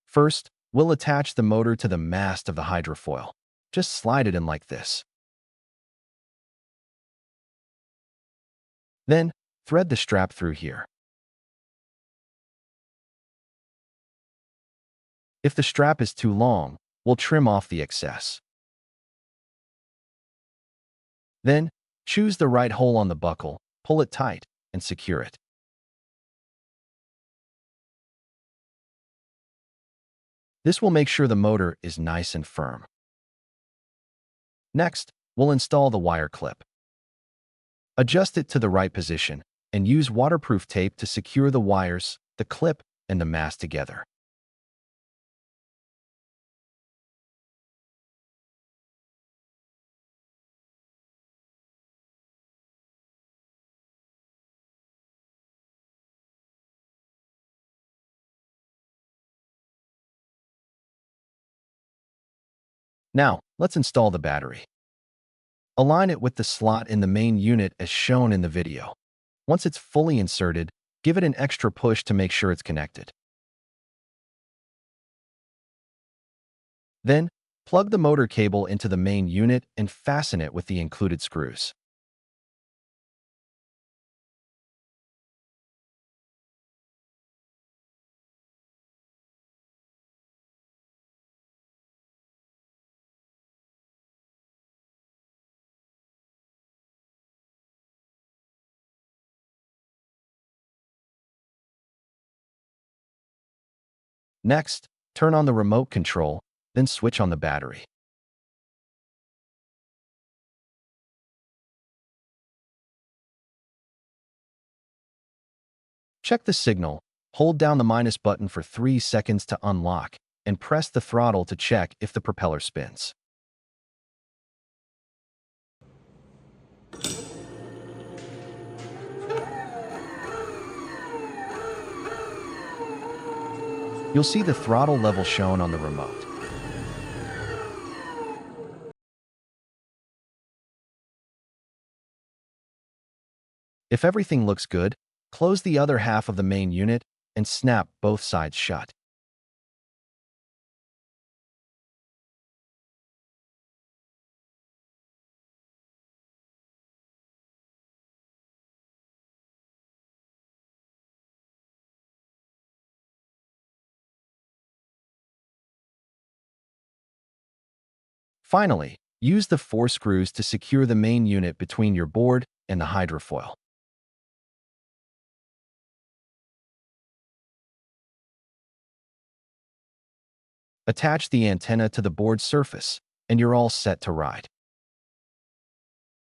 First, we'll attach the motor to the mast of the hydrofoil. Just slide it in like this. Then, thread the strap through here. If the strap is too long, we'll trim off the excess. Then, choose the right hole on the buckle, pull it tight, and secure it. This will make sure the motor is nice and firm. Next, we'll install the wire clip. Adjust it to the right position and use waterproof tape to secure the wires, the clip, and the mast together. Now, let's install the battery. Align it with the slot in the main unit as shown in the video. Once it's fully inserted, give it an extra push to make sure it's connected. Then, plug the motor cable into the main unit and fasten it with the included screws. Next, turn on the remote control, then switch on the battery. Check the signal, hold down the minus button for 3 seconds to unlock, and press the throttle to check if the propeller spins. You'll see the throttle level shown on the remote. If everything looks good, close the other half of the main unit and snap both sides shut. Finally, use the 4 screws to secure the main unit between your board and the hydrofoil. Attach the antenna to the board surface, and you're all set to ride.